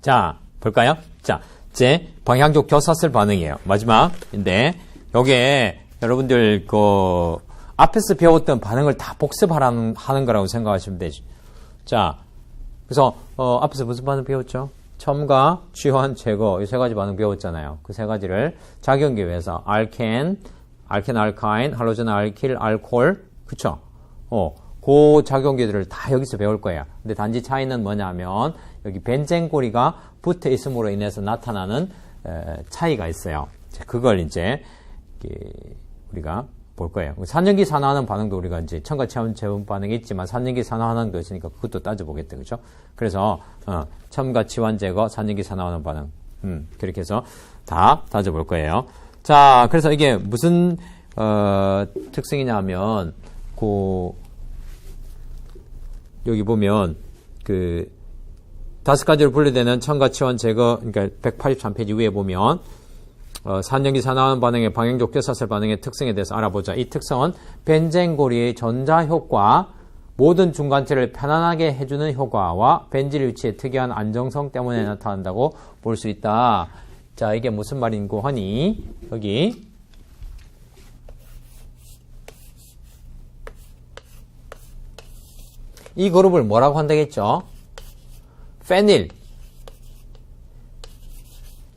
자, 볼까요? 자, 이제 방향족 교사슬 반응이에요. 마지막인데, 요게 여러분들 앞에서 배웠던 반응을 다 복습하는 거라고 생각하시면 되죠. 자, 그래서 앞에서 무슨 반응 배웠죠? 첨가, 취환, 제거 이 세 가지 반응 배웠잖아요. 그 세 가지를 작용기회에서 알켄, 알카인, 할로젠, 알킬, 알콜, 그쵸? 그 작용기들을 다 여기서 배울 거예요. 근데 단지 차이는 뭐냐면 여기 벤젠고리가 붙어 있음으로 인해서 나타나는 차이가 있어요. 그걸 이제 우리가 볼 거예요. 산염기 산화하는 반응도 우리가 이제 첨가 체온 재분 반응이 있지만 산염기 산화하는 거 있으니까 그것도 따져보겠다, 그죠? 그래서 첨가 치환 제거, 산염기 산화하는 반응, 그렇게 해서 다 따져볼 거예요. 자, 그래서 이게 무슨 특성이냐면 여기 보면 다섯 가지로 분류되는 첨가 치환 제거, 그러니까 183페이지 위에 보면 산염기 산화하는 반응의 방향족 교사슬 반응의 특성에 대해서 알아보자. 이 특성은 벤젠고리의 전자 효과, 모든 중간체를 편안하게 해주는 효과와 벤질 위치의 특이한 안정성 때문에 나타난다고 볼 수 있다. 자, 이게 무슨 말인고 하니 여기 이 그룹을 뭐라고 한다겠죠? 페닐,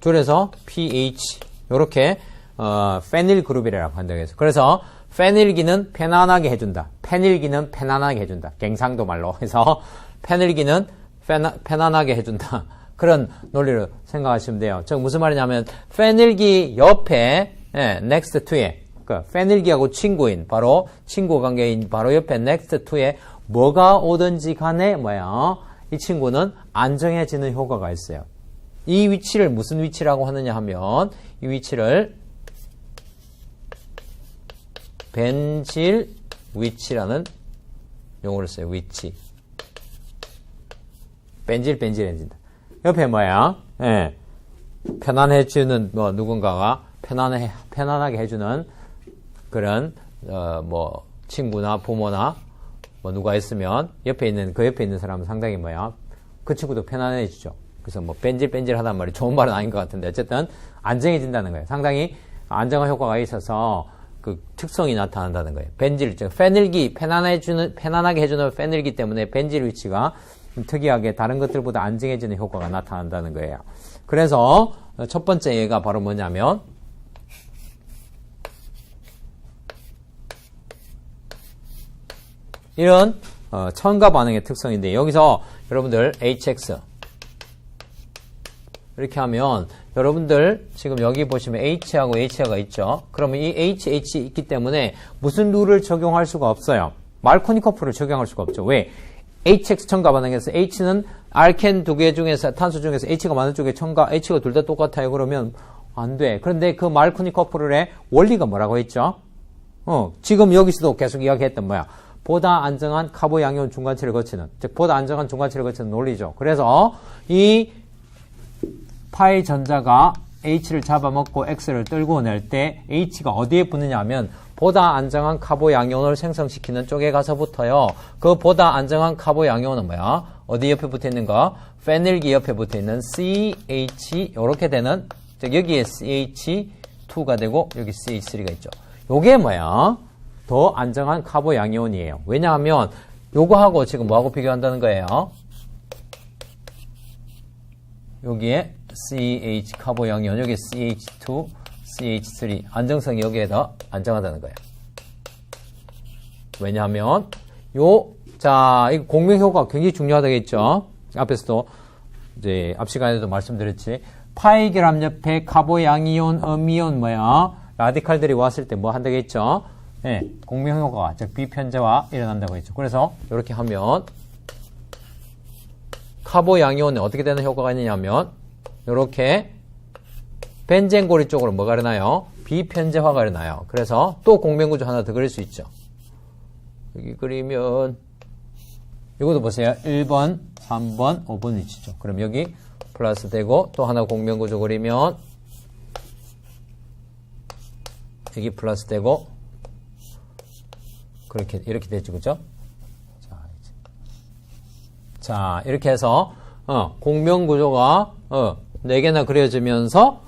줄여서 pH, 요렇게 페닐 그룹이라고 한다고 해서. 그래서 페닐기는 편안하게 해준다. 페닐기는 편안하게 해준다. 갱상도 말로 해서 페닐기는 편안하게 해준다. 그런 논리로 생각하시면 돼요. 즉 무슨 말이냐면 페닐기 옆에 next to에 페닐기하고 친구인 바로 친구 관계인 바로 옆에 next to에 뭐가 오든지 간에 이 친구는 안정해지는 효과가 있어요. 이 위치를 무슨 위치라고 하느냐 하면 이 위치를 벤질 위치라는 용어를 써요. 위치. 벤질해진다. 옆에 편안해지는 누군가가 편안하게 해주는 그런 친구나 부모나 누가 있으면 그 옆에 있는 사람은 상당히 그 친구도 편안해지죠. 그래서 벤질하단 말이 좋은 말은 아닌 것 같은데 어쨌든 안정해진다는 거예요. 상당히 안정화 효과가 있어서 그 특성이 나타난다는 거예요. 벤질, 즉 페닐기 편안하게 해주는 페닐기 때문에 벤질 위치가 특이하게 다른 것들보다 안정해지는 효과가 나타난다는 거예요. 그래서 첫 번째 예가 바로 뭐냐면 이런 첨가 반응의 특성인데 여기서 여러분들 HX 이렇게 하면 여러분들 지금 여기 보시면 H하고 H가 있죠. 그러면 이 HH 있기 때문에 무슨 룰을 적용할 수가 없어요. 말코니커프를 적용할 수가 없죠. 왜? HX 첨가 반응에서 H는 알켄 두 개 중에서 탄소 중에서 H가 많은 쪽에 첨가 H가 둘 다 똑같아요. 그러면 안 돼. 그런데 그 말코니커프의 원리가 뭐라고 했죠? 지금 여기서도 계속 이야기했던 보다 안정한 카보 양이온 중간체를 거치는, 즉 보다 안정한 중간체를 거치는 논리죠. 그래서 이 파이 전자가 H를 잡아먹고 X를 떨고 낼 때 H가 어디에 붙느냐 하면 보다 안정한 카보 양이온을 생성시키는 쪽에 가서 붙어요. 그 보다 안정한 카보 양이온은 어디 옆에 붙어 있는 거? 페닐기 옆에 붙어 있는 CH 이렇게 되는, 즉 여기에 CH2가 되고 여기 CH3가 있죠. 요게 더 안정한 카보 양이온이에요. 왜냐하면 요거하고 지금 뭐하고 비교한다는 거예요? 여기에 CH 카보 양이온, 여기 CH2, CH3 안정성이 여기에 더 안정하다는 거예요. 왜냐하면 이 공명 효과가 굉장히 중요하다겠죠. 앞에서도 이제 앞 시간에도 말씀드렸지. 파이그램 옆에 카보 양이온, 음이온 라디칼들이 왔을 때 뭐 한다겠죠? 공명 효과가 즉 비편제화 일어난다고 했죠. 그래서 이렇게 하면 카보 양이온에 어떻게 되는 효과가 있느냐면 이렇게 벤젠고리 쪽으로 뭐가 일어나요? 비편제화가 일어나요. 그래서 또 공명구조 하나 더 그릴 수 있죠. 여기 그리면 이것도 보세요. 1번, 3번, 5번 위치죠. 그럼 여기 플러스 되고 또 하나 공명구조 그리면 여기 플러스 되고 이렇게 되죠. 그죠? 자, 이렇게 해서 공명 구조가 4개나 그려지면서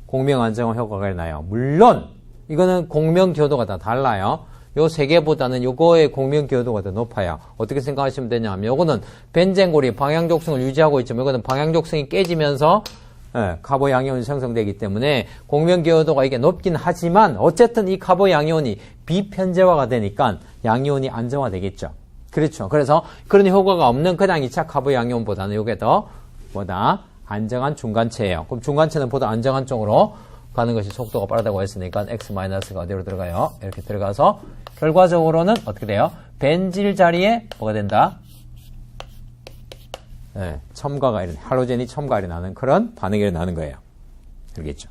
공명 안정화 효과가 나요. 물론 이거는 공명 기여도가 다 달라요. 요 3개보다는 요거의 공명 기여도가 더 높아요. 어떻게 생각하시면 되냐면 요거는 벤젠골이 방향족성을 유지하고 있지만 이거는 방향족성이 깨지면서 카보 양이온이 생성되기 때문에 공명 기여도가 이게 높긴 하지만 어쨌든 이 카보 양이온이 비편제화가 되니까 양이온이 안정화되겠죠. 그렇죠. 그래서 그런 효과가 없는 그냥 2차 카보 양이온보다는 요게 더 보다 안정한 중간체예요. 그럼 중간체는 보다 안정한 쪽으로 가는 것이 속도가 빠르다고 했으니까 X-가 어디로 들어가요? 이렇게 들어가서 결과적으로는 어떻게 돼요? 벤질 자리에 뭐가 된다? 첨가가 할로젠이 첨가가 일어나는 그런 반응이 일어나는 거예요. 알겠죠?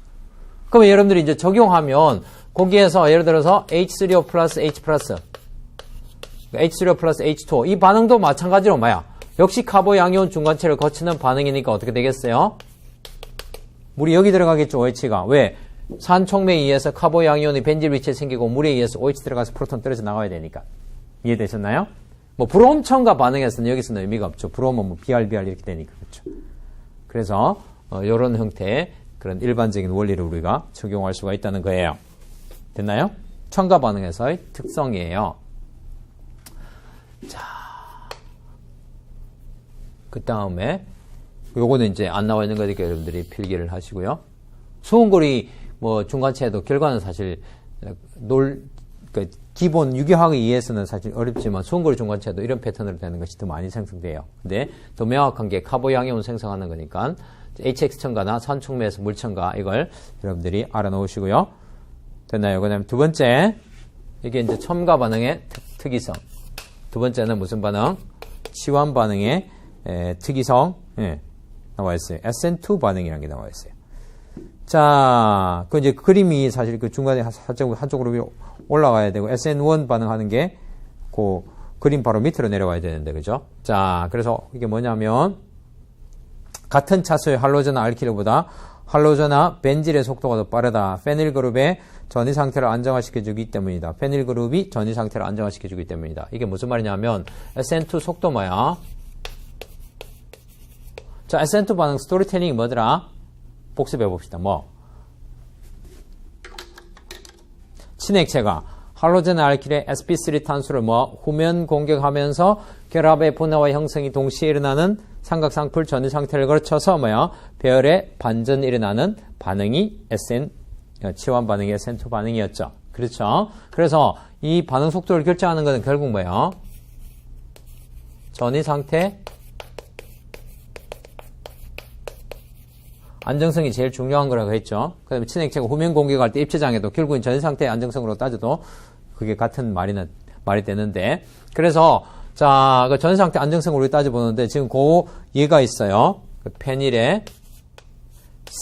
그러면 여러분들이 이제 적용하면 거기에서 예를 들어서 H3O 플러스 H 플러스 H3O 플러스 H2O 이 반응도 마찬가지로 뭐야? 역시 카보 양이온 중간체를 거치는 반응이니까 어떻게 되겠어요? 물이 여기 들어가겠죠, OH가. 왜? 산촉매에 의해서 카보 양이온이 벤질 위치에 생기고 물에 의해서 OH 들어가서 프로톤 떨어져 나가야 되니까. 이해되셨나요? 뭐 브롬 첨가 반응에서는 여기서는 의미가 없죠. 브롬은 뭐 BR 이렇게 되니까. 그렇죠. 그래서 이런 형태의 그런 일반적인 원리를 우리가 적용할 수가 있다는 거예요. 됐나요? 첨가 반응에서의 특성이에요. 자, 그 다음에 요거는 이제 안 나와 있는 거니까 여러분들이 필기를 하시고요. 수온골이 뭐 중간체에도 결과는 사실 그러니까 기본 유기화학에 의해서는 사실 어렵지만 수온골이 중간체도 이런 패턴으로 되는 것이 더 많이 생성돼요. 근데 더 명확한 게 카보 양이온 생성하는 거니까 HX 첨가나 산촉매에서 물 첨가 이걸 여러분들이 알아놓으시고요. 됐나요? 그다음에 두 번째 이게 이제 첨가 반응의 특이성. 두 번째는 무슨 반응? 치환 반응의 특이성. 나와 있어요. SN2 반응이라는 게 나와 있어요. 자, 그 이제 그림이 사실 그 중간에 한쪽으로 올라가야 되고 SN1 반응하는 게 그 그림 바로 밑으로 내려와야 되는데, 그죠? 자, 그래서 이게 뭐냐면 같은 차수의 할로전화 알키르보다 할로전화 벤질의 속도가 더 빠르다. 페닐 그룹의 전이 상태를 안정화시켜주기 때문이다. 페닐 그룹이 전이 상태를 안정화시켜주기 때문이다. 이게 무슨 말이냐면 SN2 속도 뭐야? 자, SN2 반응 스토리텔링이 뭐더라? 복습해 봅시다. 뭐? 친액체가 할로젠 알킬의 sp3 탄소를 후면 공격하면서 결합의 분화와 형성이 동시에 일어나는 삼각상풀 전이 상태를 거쳐서 배열의 반전이 일어나는 반응이 치환 반응이 SN2 반응이었죠. 그렇죠? 그래서 이 반응 속도를 결정하는 것은 결국 뭐예요? 전이 상태 안정성이 제일 중요한 거라고 했죠. 그 다음에 친액체가 후면 공격할 때 입체장애도 결국은 전이 상태의 안정성으로 따져도 그게 같은 말이 되는데. 그래서, 자, 그 전이 상태 안정성을 우리 따져보는데 지금 얘가 있어요. 그 페닐에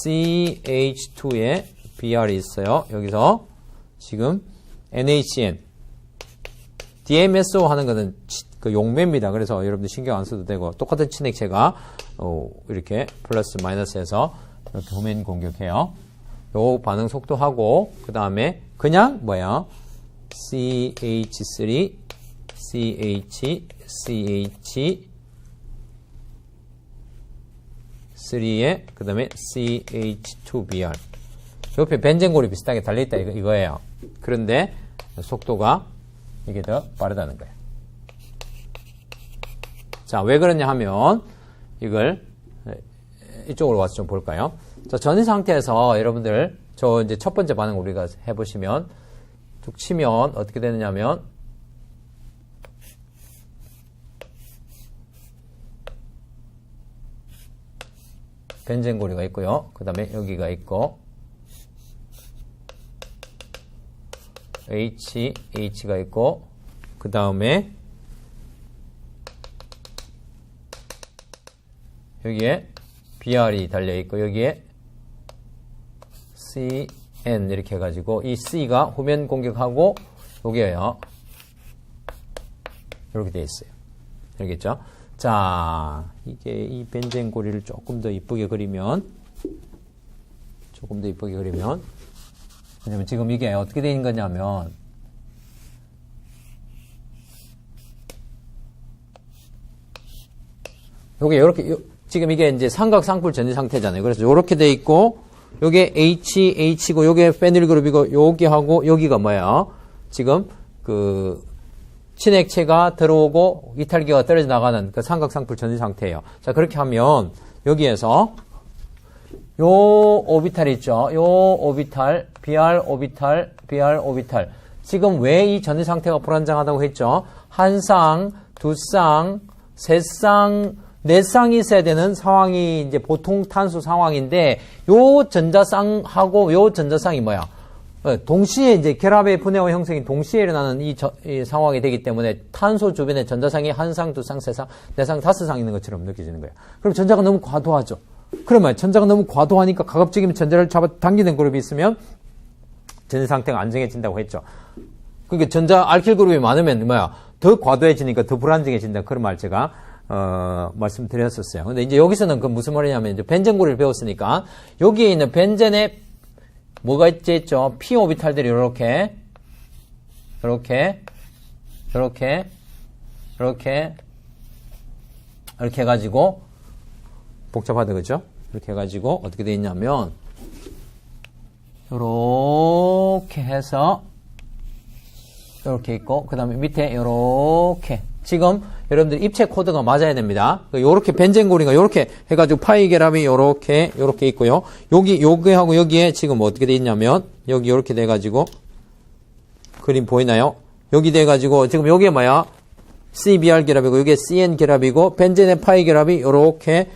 CH2에 BR이 있어요. 여기서 지금 NaCN. DMSO 하는 것은 그 용매입니다. 그래서 여러분들 신경 안 써도 되고 똑같은 친액체가 이렇게 플러스 마이너스해서 이렇게 후면 공격해요. 요 반응 속도하고 그 다음에 그냥 CH3 CH3에 그 다음에 CH2BR 옆에 벤젠골이 비슷하게 달려있다 이거예요. 그런데 속도가 이게 더 빠르다는 거예요. 자, 왜 그러냐 하면 이걸 이쪽으로 와서 좀 볼까요? 자, 전이 상태에서 여러분들 이제 첫 번째 반응 우리가 해보시면 쭉 치면 어떻게 되느냐면 벤젠고리가 있고요. 그 다음에 여기가 있고 H가 있고 그 다음에 여기에 BR이 달려있고 여기에 CN 이렇게 해가지고 이 C가 후면 공격하고 여기에요. 이렇게 되어 있어요. 알겠죠? 자, 이게 이 벤젠고리를 조금 더 이쁘게 그리면 왜냐면 지금 이게 어떻게 되는 거냐면 요게 지금 이게 이제 삼각쌍풀 전지 상태잖아요. 그래서 요렇게 돼 있고, 요게 H고, 요게 페닐 그룹이고, 여기하고, 여기가 뭐야? 지금, 친액체가 들어오고, 이탈기가 떨어져 나가는 그 삼각쌍풀 전지 상태예요. 자, 그렇게 하면, 여기에서, 요 오비탈 있죠? 요 오비탈, BR 오비탈, BR 오비탈. 지금 왜 이 전지 상태가 불안정하다고 했죠? 한 쌍, 두 쌍, 세 쌍, 네 쌍이 있어야 되는 상황이 이제 보통 탄소 상황인데, 요 전자쌍하고 요 전자쌍이 뭐야? 동시에 이제 결합의 분해와 형성이 동시에 일어나는 이 상황이 되기 때문에 탄소 주변에 전자쌍이 한 쌍, 두 쌍, 세 쌍, 네 쌍, 다섯 쌍 있는 것처럼 느껴지는 거예요. 그럼 전자가 너무 과도하죠. 그러면 전자가 너무 과도하니까 가급적이면 전자를 잡아당기는 그룹이 있으면 전자 상태가 안정해진다고 했죠. 그러니까 전자 알킬 그룹이 많으면 뭐야? 더 과도해지니까 더 불안정해진다. 그런 말 제가 말씀드렸었어요. 근데 이제 여기서는 그 무슨 말이냐면 이제 벤젠 고리를 배웠으니까 여기에 있는 벤젠에 뭐가 있죠? p 오비탈들이 이렇게 해가지고 복잡하다, 그죠? 이렇게 해가지고 어떻게 돼 있냐면 요렇게 해서 요렇게 있고 그 다음에 밑에 요렇게 지금 여러분들 입체 코드가 맞아야 됩니다. 요렇게 벤젠고리가 요렇게 해가지고 파이 결합이 요렇게 있고요. 여기하고 여기에 지금 어떻게 돼 있냐면 여기 요렇게 돼가지고 그림 보이나요? 여기 돼가지고 지금 여기에 뭐야? CBR 결합이고 여기에 CN 결합이고 벤젠의 파이 결합이 요렇게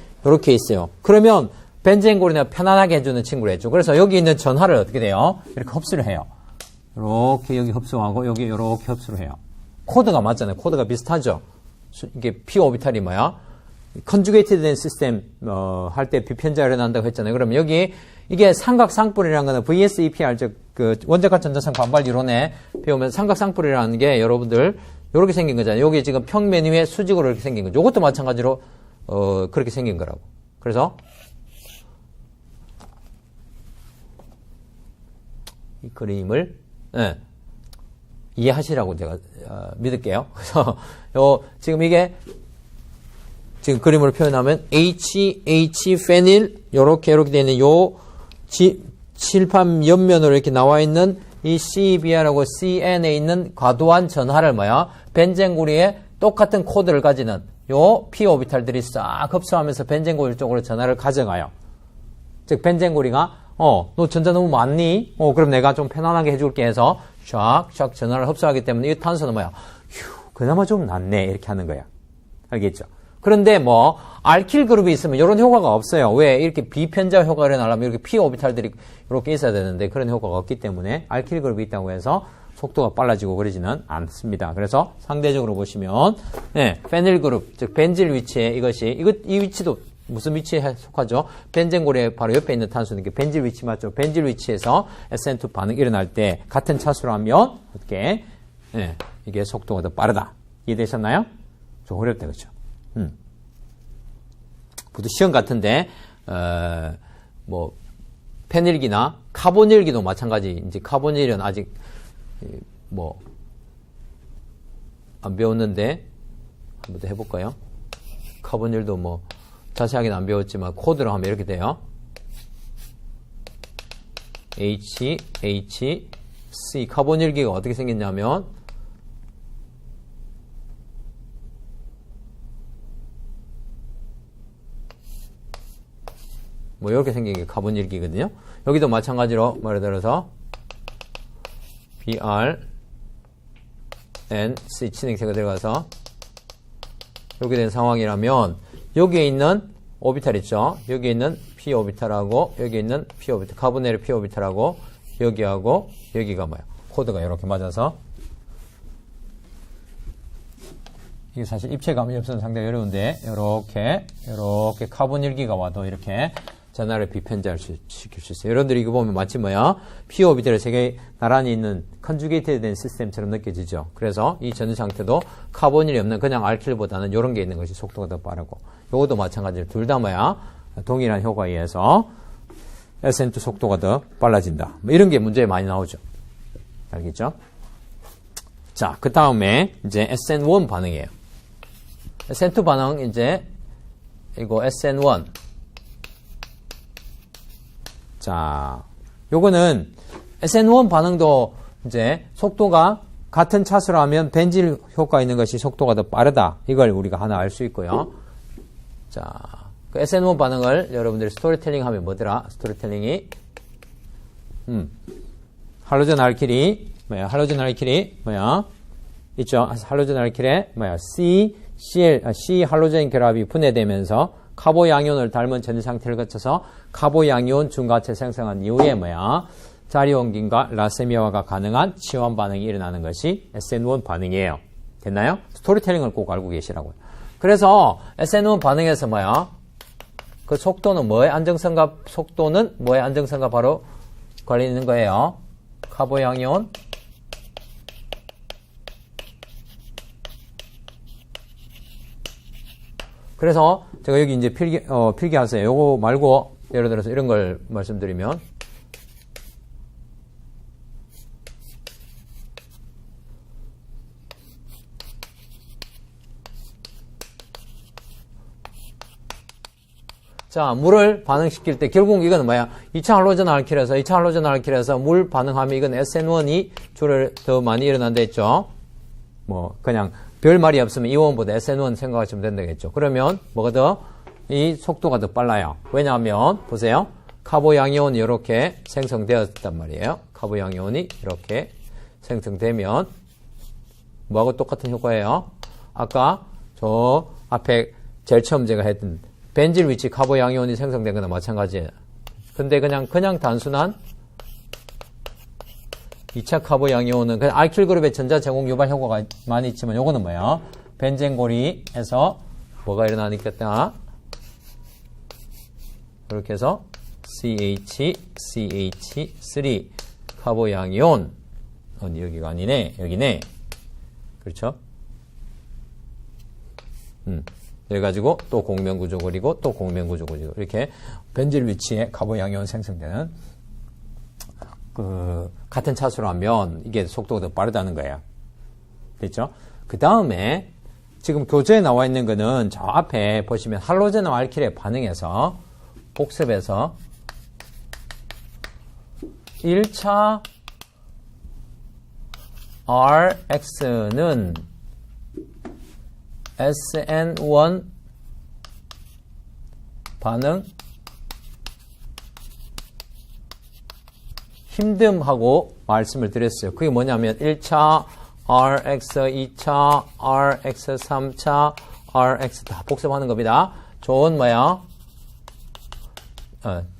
있어요. 그러면 벤젠고리나 편안하게 해주는 친구랬죠. 그래서 여기 있는 전하를 어떻게 돼요? 이렇게 흡수를 해요. 이렇게 여기 흡수하고 여기 이렇게 흡수를 해요. 코드가 맞잖아요. 코드가 비슷하죠. 이게 p 오비탈이 뭐야? 컨주게이티드 된 시스템 할 때 비편자가 일어난다고 했잖아요. 그러면 여기 이게 삼각쌍뿔이라는 거는 VSEPR 즉 그 원자과 전자쌍 반발 이론에 배우면 삼각쌍뿔이라는 게 여러분들 이렇게 생긴 거잖아요. 여기 지금 평면 위에 수직으로 이렇게 생긴 거죠. 이것도 마찬가지로 그렇게 생긴 거라고. 그래서 이 그림을 이해하시라고 제가 믿을게요. 그래서 지금 이게 지금 그림으로 표현하면 H 페닐 요렇게 되어 있는 요 칠판 옆면으로 이렇게 나와 있는 이 CBR하고 CN에 있는 과도한 전하를 뭐야? 벤젠고리에 똑같은 코드를 가지는 요 p 오비탈들이 싹 흡수하면서 벤젠고리 쪽으로 전하를 가져가요. 즉 벤젠고리가 너 전자 너무 많니? 그럼 내가 좀 편안하게 해줄게 해서 샥 전하를 흡수하기 때문에 이 탄소는 뭐야? 그나마 좀 낫네. 이렇게 하는 거야. 알겠죠? 그런데 뭐 알킬 그룹이 있으면 이런 효과가 없어요. 왜? 이렇게 비편자 효과를 나려면 이렇게 p 오비탈들이 이렇게 있어야 되는데 그런 효과가 없기 때문에 알킬 그룹이 있다고 해서 속도가 빨라지고 그러지는 않습니다. 그래서 상대적으로 보시면 페닐 그룹, 즉 벤질 위치에 이 위치도 무슨 위치에 속하죠? 벤젠고리에 바로 옆에 있는 탄소는 벤질 위치 맞죠? 벤질 위치에서 SN2 반응이 일어날 때 같은 차수로 하면 어떻게 이게 속도가 더 빠르다. 이해되셨나요? 좀 어렵다, 그렇죠? 부도 시험 같은데 뭐 페닐기나 카보닐기도 마찬가지. 이제 카보닐은 아직 뭐 안 배웠는데 한번 더 해볼까요? 카보닐도 뭐 자세하게는 안 배웠지만 코드로 하면 이렇게 돼요. C 카보닐기가 어떻게 생겼냐면 뭐 이렇게 생긴 게 카보닐기거든요. 여기도 마찬가지로 예를 들어서 BR N C 친행체가 들어가서 이렇게 된 상황이라면 여기에 있는 오비탈 있죠. 여기에 있는 p 오비탈하고 여기에 있는 p 오비탈, 카보넬의 p 오비탈하고 여기하고 여기가 뭐야? 코드가 이렇게 맞아서 이게 사실 입체 감이 없어서 상당히 어려운데 이렇게 카보닐기가 와도 이렇게 전하를 비편자를 시킬 수 있어요. 여러분들이 이거 보면 마치 뭐야? p 오비탈이 세 개 나란히 있는 컨주게이트 된 시스템처럼 느껴지죠. 그래서 이 전지 상태도 카보닐이 없는 그냥 알킬보다는 이런 게 있는 것이 속도가 더 빠르고 요것도 마찬가지로 둘 다 뭐야? 동일한 효과에 의해서 SN2 속도가 더 빨라진다. 뭐 이런 게 문제에 많이 나오죠. 알겠죠? 자, 그 다음에 이제 SN1 반응이에요. SN2 반응 이제 이거 SN1. 자, 요거는 SN1 반응도 이제 속도가 같은 차수로 하면 벤질 효과 있는 것이 속도가 더 빠르다. 이걸 우리가 하나 알 수 있고요. 자, 그 SN1 반응을 여러분들이 스토리텔링 하면 뭐더라? 스토리텔링이 할로젠 알킬이 뭐야? 할로젠 알킬이 뭐야? 있죠? 할로젠 알킬에 뭐야? C 할로젠 결합이 분해되면서 카보 양이온을 닮은 전지 상태를 거쳐서 카보 양이온 중가체 생성한 이후에 뭐야? 자리 옮김과 라세미아화가 가능한 치환 반응이 일어나는 것이 SN1 반응이에요. 됐나요? 스토리텔링을 꼭 알고 계시라고요. 그래서 SN1 반응에서 뭐야? 그 속도는 뭐의 안정성과 속도는 뭐의 안정성과 바로 관련 있는 거예요. 카보 양이온 그래서 제가 여기 이제 필기하세요. 요거 말고 예를 들어서 이런 걸 말씀드리면 자, 물을 반응시킬 때 결국 이거는 뭐야? 2차 할로젠 알킬에서 물 반응하면 이건 SN1이 줄을 더 많이 일어난다 했죠. 뭐 그냥 별 말이 없으면 이온보다 SN1 생각하시면 된다겠죠. 그러면 뭐가 더? 이 속도가 더 빨라요. 왜냐하면 보세요. 카보 양이온이 이렇게 생성되었단 말이에요. 카보 양이온이 이렇게 생성되면 뭐하고 똑같은 효과예요? 아까 저 앞에 제일 처음 제가 했던 벤질 위치 카보 양이온이 생성된 거나 마찬가지예요. 근데 그냥 단순한 2차 카보 양이온은 그냥 알킬 그룹의 전자 제공 유발 효과가 많이 있지만 요거는 뭐예요? 벤젠고리에서 뭐가 일어나니까 이렇게 해서 CH3 카보 양이온 여기가 아니네. 여기네. 그렇죠? 그래가지고 또 공면구조 그리고 또 공면구조 그리고 이렇게 벤질 위치에 카보 양이온 생성되는 같은 차수로 하면 이게 속도가 더 빠르다는 거예요. 됐죠? 그 다음에 지금 교재에 나와 있는 거는 저 앞에 보시면 할로젠과 알킬의 반응에서 복습에서 1차 RX는 SN1 반응 힘듦하고 말씀을 드렸어요. 그게 뭐냐면 1차 RX, 2차 RX, 3차 RX 다 복습하는 겁니다. 좋은 뭐야?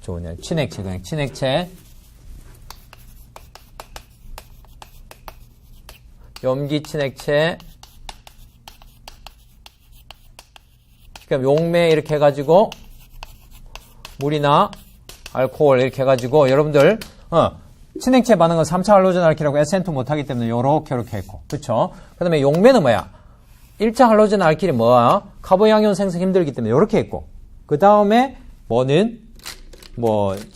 좋은 친액체, 그냥 친액체. 염기 친액체. 그럼 용매 이렇게 해가지고 물이나 알코올 이렇게 해가지고 여러분들 친액체 반응은 3차 할로젠 알킬하고 SN2 못하기 때문에 요렇게 했고 그쵸? 그 다음에 용매는 뭐야? 1차 할로젠 알킬이 뭐야? 카보 양이온 생성 힘들기 때문에 요렇게 했고 그 다음에 뭐는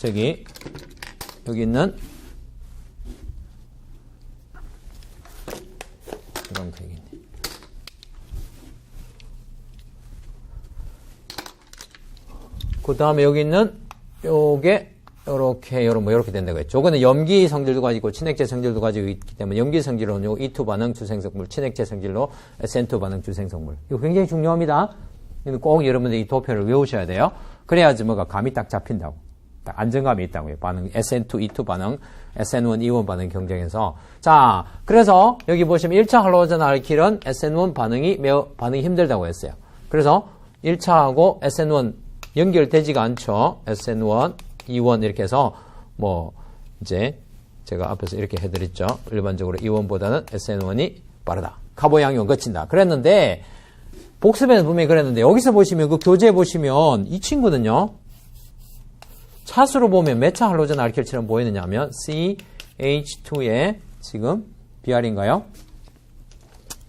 여기 있는 이건 되겠네. 그 다음에 여기 있는 요게 요렇게 된다고 했죠. 요거는 염기 성질도 가지고 친액체 성질도 가지고 있기 때문에 염기 성질로는 요 E2 반응 주생성물, 친액체 성질로 SN2 반응 주생성물. 이거 굉장히 중요합니다. 꼭 여러분들이 이 도표를 외우셔야 돼요. 그래야지 뭐가 감이 딱 잡힌다고. 딱 안정감이 있다고요. 반응, SN2, E2 반응, SN1, E1 반응 경쟁에서. 자, 그래서 여기 보시면 1차 할로젠 알킬은 SN1 반응이 힘들다고 했어요. 그래서 1차하고 SN1 연결되지가 않죠. SN1, E1 이렇게 해서 이제 제가 앞에서 이렇게 해드렸죠. 일반적으로 E1보다는 SN1이 빠르다. 카보 양이온 거친다. 그랬는데 복습에는 분명히 그랬는데 여기서 보시면 그 교재에 보시면 이 친구는요. 차수로 보면 몇 차 할로젠 알킬처럼 보이느냐 하면 CH2에 지금 BR인가요?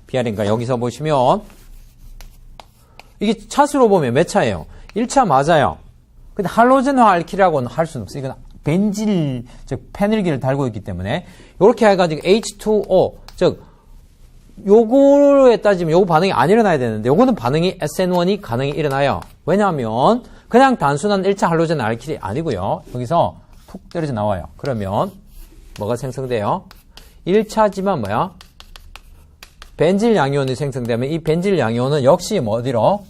BR인가? 여기서 보시면 이게 차수로 보면 몇 차예요? 1차 맞아요. 근데 할로젠화 알킬이라고는 할 수는 없어요. 이건 벤질, 즉 페닐기를 달고 있기 때문에 이렇게 해가지고 H2O, 즉 요거에 따지면 요거 반응이 안 일어나야 되는데 요거는 반응이 SN1이 가능히 일어나요. 왜냐하면 그냥 단순한 1차 할로젠 알킬이 아니고요. 여기서 툭 떨어져 나와요. 그러면 뭐가 생성돼요? 1차지만 뭐야? 벤질 양이온이 생성되면 이 벤질 양이온은 역시 뭐 어디로?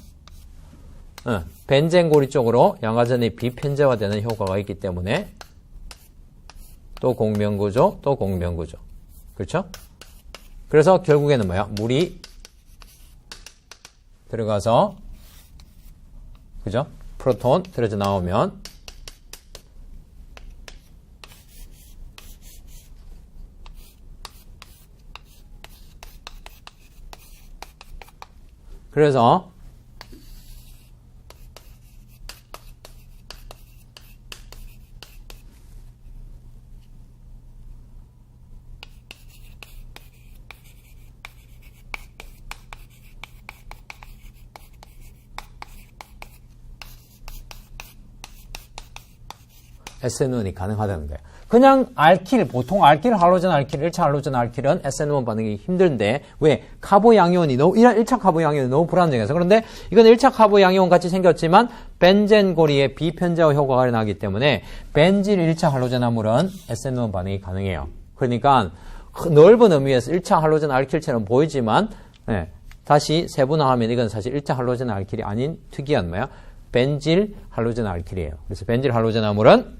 벤젠고리 쪽으로 양화전이 비편제화되는 효과가 있기 때문에 또 공명구조, 또 공명구조. 그렇죠? 그래서 결국에는 뭐야? 물이 들어가서 그죠? 프로톤 들어져 나오면 그래서 SN1이 가능하다는 거예요. 그냥 알킬, 보통 알킬, 할로젠 알킬, 1차 할로젠 알킬은 SN1 반응이 힘든데 왜? 카보 양이온이 너무 1차 카보 양이온이 너무 불안정해서. 그런데 이건 1차 카보 양이온 같이 생겼지만 벤젠 고리의 비편제화 효과가 나기 때문에 벤질 1차 할로젠 화물은 SN1 반응이 가능해요. 그러니까 넓은 의미에서 1차 할로젠 알킬처럼 보이지만 다시 세분화하면 이건 사실 1차 할로젠 알킬이 아닌 특이한 뭐야? 벤질 할로젠 알킬이에요. 그래서 벤질 할로젠 화물은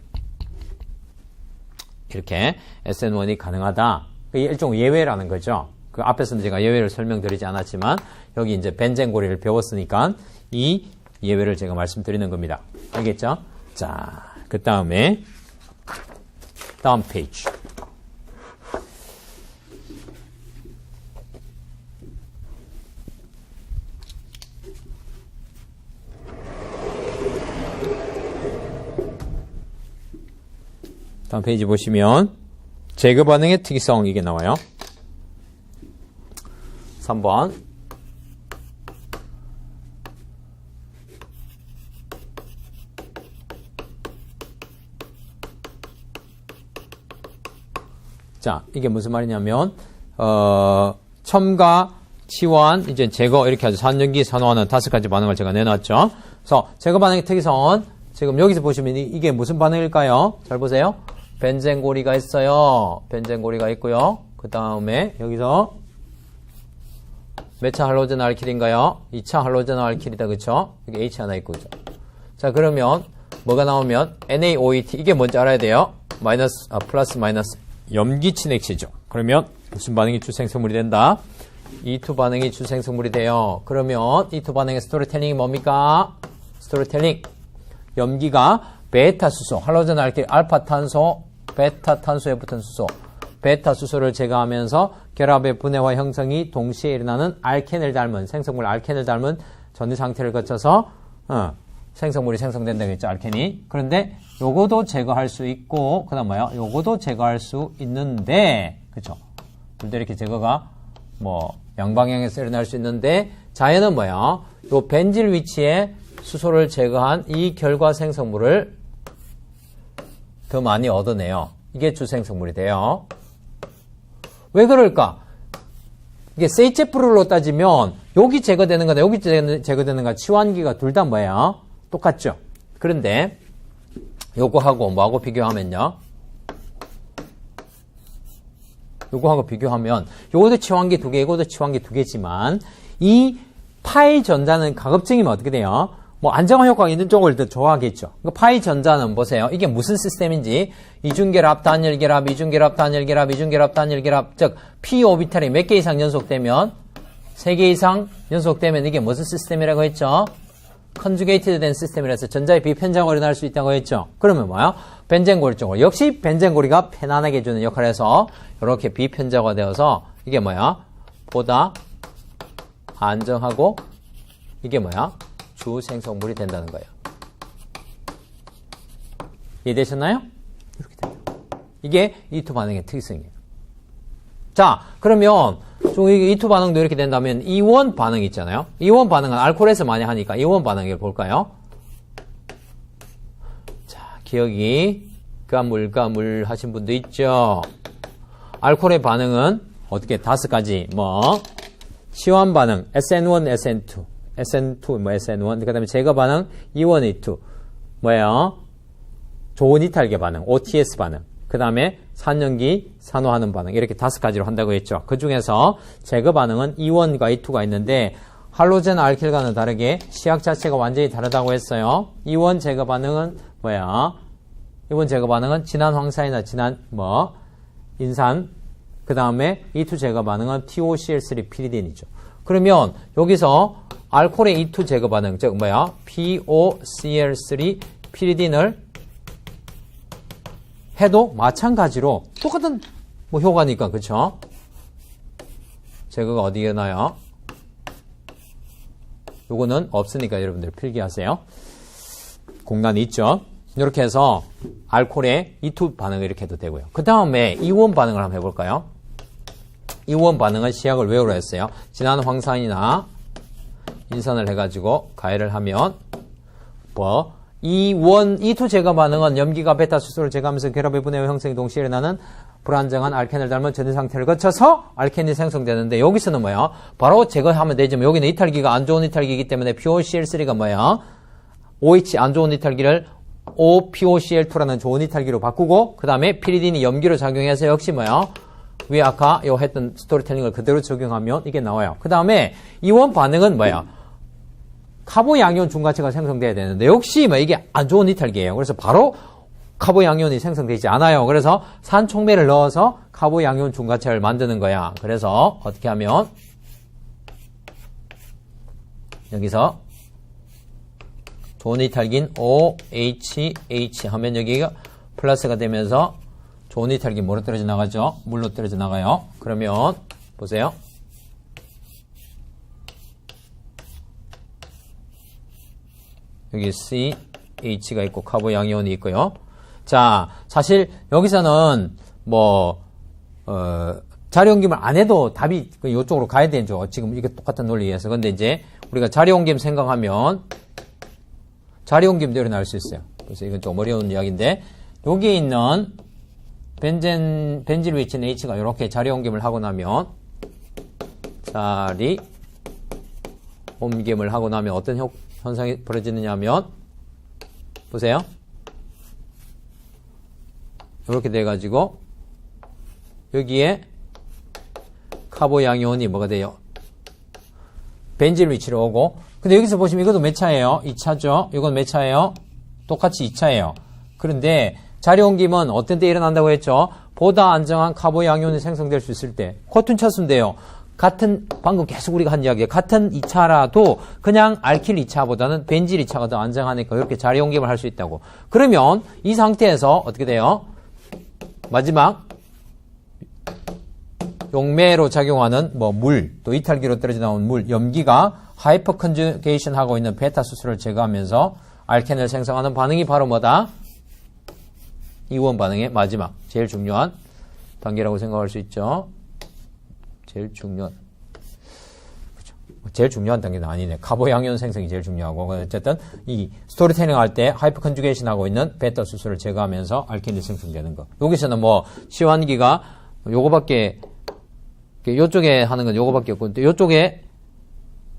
이렇게 SN1이 가능하다. 일종의 예외라는 거죠. 그 앞에서는 제가 예외를 설명드리지 않았지만 여기 이제 벤젠고리를 배웠으니까 이 예외를 제가 말씀드리는 겁니다. 알겠죠? 자, 그 다음에 다음 페이지. 다음 페이지 보시면 제거 반응의 특이성 이게 나와요. 3번. 자, 이게 무슨 말이냐면 첨가, 치환, 이제 제거 이렇게 하죠. 산전기, 산화하는 5가지 반응을 제가 내놨죠. 그래서 제거 반응의 특이성은 지금 여기서 보시면 이게 무슨 반응일까요? 잘 보세요. 벤젠고리가 있어요. 벤젠고리가 있고요. 그 다음에 여기서 몇 차 할로젠 알킬인가요? 2차 할로젠 알킬이다. 그쵸? 여기 H 하나 있고, 그죠? 자, 그러면 뭐가 나오면 NaOET 이게 뭔지 알아야 돼요. 플러스 마이너스 염기 친액체죠. 그러면 무슨 반응이 주생성물이 된다? E2 반응이 주생성물이 돼요. 그러면 E2 반응의 스토리텔링이 뭡니까? 스토리텔링. 염기가 베타 수소, 할로젠 알킬, 알파 탄소, 베타 탄소에 붙은 수소, 베타 수소를 제거하면서 결합의 분해와 형성이 동시에 일어나는 알켄을 닮은, 생성물 알켄을 닮은 전이 상태를 거쳐서 생성물이 생성된다고 했죠, 알켄이. 그런데 요거도 제거할 수 있고, 그 다음 뭐야? 요거도 제거할 수 있는데, 그쵸? 둘 다 이렇게 제거가 양방향에서 일어날 수 있는데, 자연은 뭐야? 요 벤질 위치에 수소를 제거한 이 결과 생성물을 더 많이 얻어내요. 이게 주생성물이 돼요. 왜 그럴까? 이게 세이체프룰로 따지면 여기 제거되는 거다 여기 제거되는 거 치환기가 둘 다 뭐예요? 똑같죠? 그런데 요거하고 뭐하고 비교하면요. 요거하고 비교하면 요것도 치환기 2개, 이것도 치환기 2개지만 이 파이 전자는 가급적이면 어떻게 돼요? 안정화 효과가 있는 쪽을 더 좋아하겠죠. 파이 전자는 보세요. 이게 무슨 시스템인지 이중결합, 단일결합, 이중결합, 단일결합, 이중결합, 단일결합, 즉 p 오비탈이 몇 개 이상 연속되면 3개 이상 연속되면 이게 무슨 시스템이라고 했죠? 컨주게이티드 된 시스템이라서 전자의 비편제화가 일어날 수 있다고 했죠. 그러면 뭐야? 벤젠고리 쪽으로. 역시 벤젠고리가 편안하게 해주는 역할을 해서 이렇게 비편제화가 되어서 이게 뭐야? 보다 안정하고 이게 뭐야? 주생성물이 된다는 거예요. 이해되셨나요? 이렇게 됩니다. 이게 E2 반응의 특이성이에요. 자, 그러면 E2 반응도 이렇게 된다면 이온 반응 있잖아요. 이온 반응은 알코올에서 많이 하니까 이온 반응을 볼까요? 자, 기억이 가물 하신 분도 있죠. 알코올의 반응은 어떻게 5가지 시환 반응 SN1, SN2, SN2 뭐 SN1 그다음에 제거 반응 E1, E2 뭐예요? 좋은 이탈계 반응 OTS 반응 그다음에 산염기 산화하는 반응 이렇게 5가지로 한다고 했죠. 그 중에서 제거 반응은 E1과 E2가 있는데 할로젠 알킬과는 다르게 시약 자체가 완전히 다르다고 했어요. E1 제거 반응은 뭐야? E1 제거 반응은 진한 황산이나 진한 뭐 인산 그 다음에 E2 제거 반응은 TOCl3 피리딘이죠. 그러면 여기서 알코올의 E2 제거 반응 즉 뭐야? POCl3 피리딘을 해도 마찬가지로 똑같은 뭐 효과니까 그쵸? 제거가 어디에 나요? 요거는 없으니까 여러분들 필기하세요. 공간이 있죠. 이렇게 해서 알코올의 E2 반응을 이렇게 해도 되고요. 그 다음에 E1 반응을 한번 해볼까요? E1 반응은 시약을 외우려 했어요. 진한 황산이나 인산을 해가지고 가열을 하면 뭐 E1, E2 제거 반응은 염기가 베타 수소를 제거하면서 결합의 분해 형성이 동시에 일어나는 불안정한 알켄을 닮은 전해 상태를 거쳐서 알켄이 생성되는데 여기서는 뭐야? 바로 제거하면 되지만 여기는 이탈기가 안 좋은 이탈기이기 때문에 POCl3가 뭐야? OH 안 좋은 이탈기를 OPOCl2라는 좋은 이탈기로 바꾸고 그 다음에 피리딘이 염기로 작용해서 역시 뭐야? 위에 아까 요 했던 스토리텔링을 그대로 적용하면 이게 나와요. 그 다음에 E1 반응은 뭐야? 카보양이온 중가체가 생성돼야 되는데 역시 뭐 이게 안 좋은 이탈기예요. 그래서 바로 카보양이온이 생성되지 않아요. 그래서 산촉매를 넣어서 카보양이온 중가체를 만드는 거야. 그래서 어떻게 하면 여기서 좋은 이탈기인 OHH 하면 여기가 플러스가 되면서 좋은 이탈기 뭐로 떨어져 나가죠? 물로 떨어져 나가요. 그러면 보세요. 여기 CH가 있고 카보양이온이 있고요. 자, 사실 여기서는 뭐 자료옮김을 안 해도 답이 이쪽으로 가야 되죠. 지금 이게 똑같은 논리에서. 근데 이제 우리가 자료옮김 생각하면 자료옮김대로 나올 수 있어요. 그래서 이건 좀 어려운 이야기인데 여기에 있는 벤질 위치는 H가 이렇게 자료옮김을 하고 나면 자리옮김을 하고 나면 어떤 현상이 벌어지느냐 하면 보세요. 이렇게 돼가지고 여기에 카보양이온이 뭐가 돼요? 벤질 위치로 오고 근데 여기서 보시면 이것도 몇 차예요? 2차죠? 이건 몇 차예요? 똑같이 2차예요. 그런데 자리옮김은 어떤 때 일어난다고 했죠? 보다 안정한 카보양이온이 생성될 수 있을 때 코튼 차수인데요. 같은 방금 계속 우리가 한 이야기예요. 같은 2차라도 그냥 알킬 2차보다는 벤질 2차가 더 안정하니까 이렇게 자리옮김을 할 수 있다고. 그러면 이 상태에서 어떻게 돼요? 마지막 용매로 작용하는 뭐 물, 또 이탈기로 떨어져 나온 물, 염기가 하이퍼 컨주게이션 하고 있는 베타 수소를 제거하면서 알켄을 생성하는 반응이 바로 뭐다? E1 반응의 마지막, 제일 중요한 단계라고 생각할 수 있죠. 제일 중요한, 그렇죠. 제일 중요한 단계는 아니네. 카보양이온 생성이 제일 중요하고 어쨌든 이 스토리텔링 할 때 하이퍼 컨주게이션 하고 있는 베타 수소를 제거하면서 알켄이 생성되는 거. 여기서는 뭐 시환기가 요거밖에 요쪽에 하는 건 요거밖에 없고 요쪽에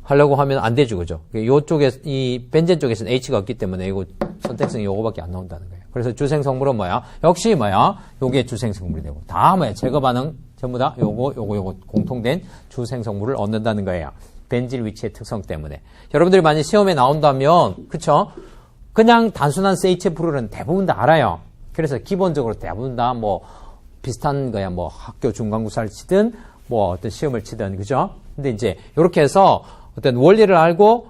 하려고 하면 안 되죠, 그죠? 요쪽에 이 벤젠 쪽에서는 H가 없기 때문에 이거 선택성이 요거밖에 안 나온다는 거예요. 그래서 주생성물은 뭐야? 역시 뭐야? 요게 주생성물이 되고 다 뭐야? 제거 반응 전부 다 요거 공통된 주생성물을 얻는다는 거예요. 벤질 위치의 특성 때문에. 여러분들이 만약 시험에 나온다면 그쵸? 그냥 단순한 CHF를 대부분 다 알아요. 그래서 기본적으로 대부분 다 뭐 비슷한 거야. 뭐 학교 중간고사를 치든 뭐 어떤 시험을 치든 그죠? 근데 이제 이렇게 해서 어떤 원리를 알고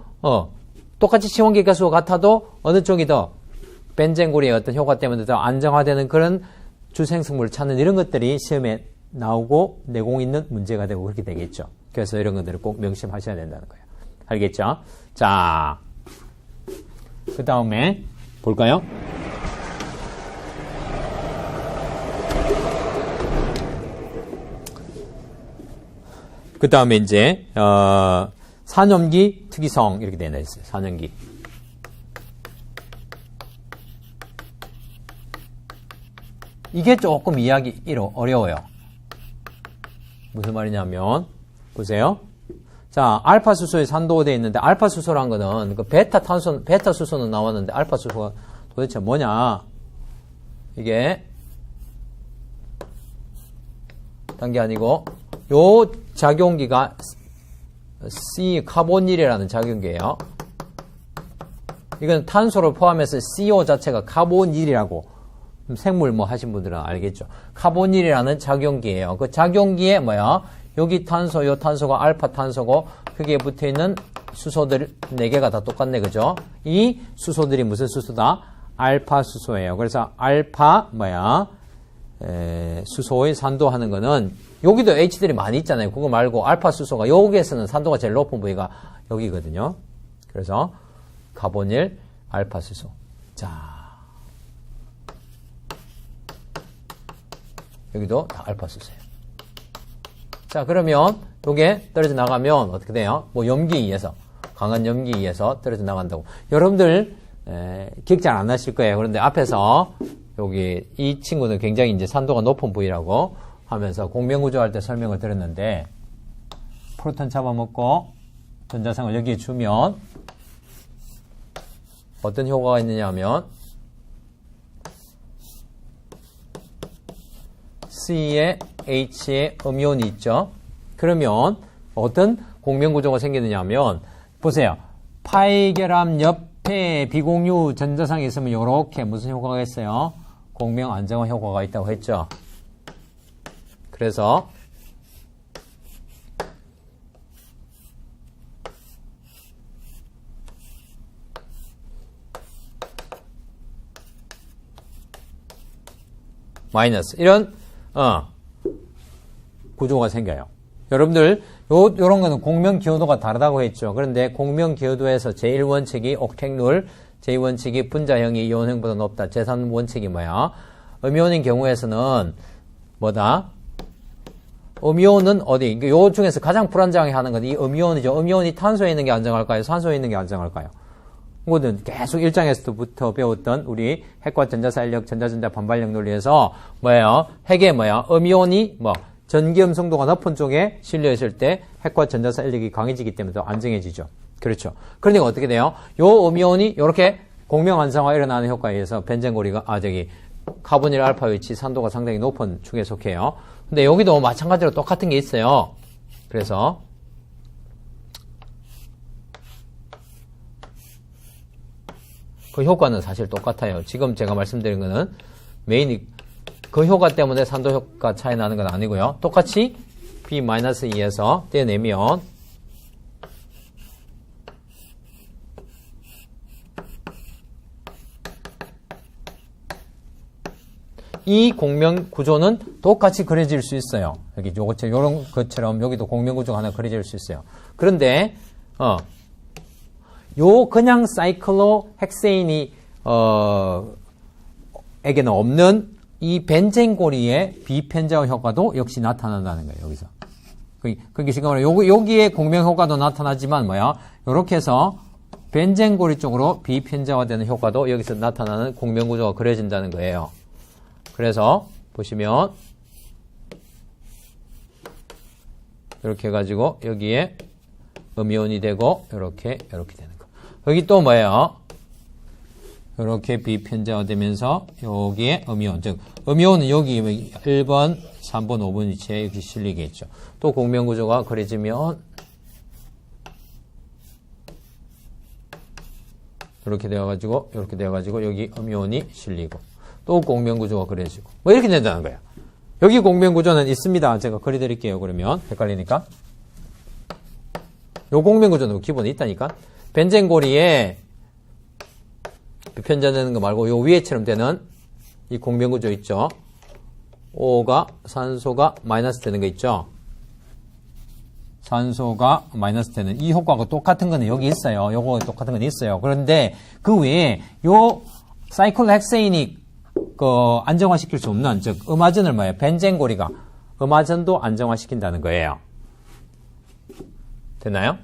똑같이 시원기 가수와 같아도 어느 쪽이 더 벤젠골의 어떤 효과 때문에 더 안정화되는 그런 주생성물을 찾는 이런 것들이 시험에 나오고 내공 있는 문제가 되고 그렇게 되겠죠. 그래서 이런 것들을 꼭 명심하셔야 된다는 거예요. 알겠죠? 자, 그 다음에 볼까요? 그 다음에 이제 산염기 특이성 이렇게 되어 있어요. 산염기. 이게 조금 이해하기 어려워요. 무슨 말이냐면 보세요. 자, 알파 수소에 산도가 되어 있는데, 알파 수소란 거는, 그 베타 수소는 나왔는데, 알파 수소가 도대체 뭐냐? 이게, 딴 게 아니고, 요 작용기가 카본일이라는 작용기예요. 이건 탄소를 포함해서 CO 자체가 카본일이라고, 생물 뭐 하신 분들은 알겠죠. 카본일이라는 작용기예요. 그 작용기에 뭐야? 여기 탄소, 요 탄소가 알파 탄소고, 거기에 붙어 있는 수소들 4개가 다 똑같네, 그죠? 이 수소들이 무슨 수소다? 알파 수소예요. 그래서 알파, 수소의 산도하는 거는, 여기도 H들이 많이 있잖아요. 그거 말고 알파 수소가, 여기에서는 산도가 제일 높은 부위가 여기거든요. 그래서, 카본일, 알파 수소. 자. 여기도 다 알파 수소예요. 자, 그러면 요게 떨어져 나가면 어떻게 돼요? 뭐 염기에 의해서, 강한 염기에 의해서 떨어져 나간다고. 여러분들 기억 잘 안 나실 거예요. 그런데 앞에서 여기 이 친구는 굉장히 이제 산도가 높은 부위라고 하면서 공명구조할 때 설명을 드렸는데, 프로톤 잡아먹고 전자상을 여기에 주면 어떤 효과가 있느냐 하면 C에 H에 음이온이 있죠. 그러면 어떤 공명구조가 생기느냐 하면, 보세요. 파이결합 옆에 비공유 전자상이 있으면 이렇게 무슨 효과가 있어요? 공명 안정화 효과가 있다고 했죠. 그래서 마이너스 이런 구조가 생겨요. 여러분들 요런 거는 공명 기호도가 다르다고 했죠. 그런데 공명 기호도에서 제1원칙이 옥택룰, 제2원칙이 분자형이 이온형보다 높다. 제3원칙이 뭐야? 음이온인 경우에서는 뭐다? 음이온은 어디? 요 중에서 가장 불안정하게 하는 건 이 음이온이죠. 음이온이 탄소에 있는 게 안정할까요? 산소에 있는 게 안정할까요? 이거는 계속 1장에서부터 배웠던 우리 핵과 전자사 인력, 전자전자 반발력 논리에서 뭐예요? 핵에 음이온이 전기음 성도가 높은 쪽에 실려 있을 때 핵과 전자사 인력이 강해지기 때문에 더 안정해지죠. 그렇죠. 그러니까 어떻게 돼요? 요 음이온이 이렇게 공명 안정화 일어나는 효과에 의해서 벤젠고리가 카본일 알파 위치 산도가 상당히 높은 축에 속해요. 근데 여기도 마찬가지로 똑같은 게 있어요. 그래서 그 효과는 사실 똑같아요. 지금 제가 말씀드린 거는 그 효과 때문에 산도 효과 차이 나는 건 아니고요. 똑같이 B-2에서 떼내면 이 공명 구조는 똑같이 그려질 수 있어요. 여기 요런 것처럼 여기도 공명 구조가 하나 그려질 수 있어요. 그런데 요 그냥 사이클로 헥세인이 에게는 없는 이 벤젠고리의 비편자화 효과도 역시 나타난다는 거예요. 여기서. 그게 지금 여기에 공명 효과도 나타나지만 요렇게 해서 벤젠고리 쪽으로 비편자화되는 효과도 여기서 나타나는 공명 구조가 그려진다는 거예요. 그래서 보시면 이렇게 해가지고 여기에 음이온이 되고 이렇게 되는 거. 여기 또 이렇게 비편자화 되면서 여기에 음이온, 즉 음이온은 여기 1번, 3번, 5번 위치에 이렇게 실리겠죠. 또 공명 구조가 그려지면 이렇게 되어가지고 여기 음이온이 실리고 또 공명 구조가 그려지고 이렇게 된다는 거예요. 여기 공명 구조는 있습니다. 제가 그려드릴게요. 그러면 헷갈리니까 요 공명 구조는 기본에 있다니까. 벤젠고리에 비편자되는 거 말고 요 위에처럼 되는 이 공명 구조 있죠. O가 산소가 마이너스 되는 거 있죠. 산소가 마이너스 되는 이 효과가 똑같은 거는 여기 있어요. 요거 똑같은 건 있어요. 그런데 그 외에 요 사이클 헥세인이 안정화시킬 수 없는, 즉 음화전을 벤젠고리가 음화전도 안정화시킨다는 거예요. 됐나요?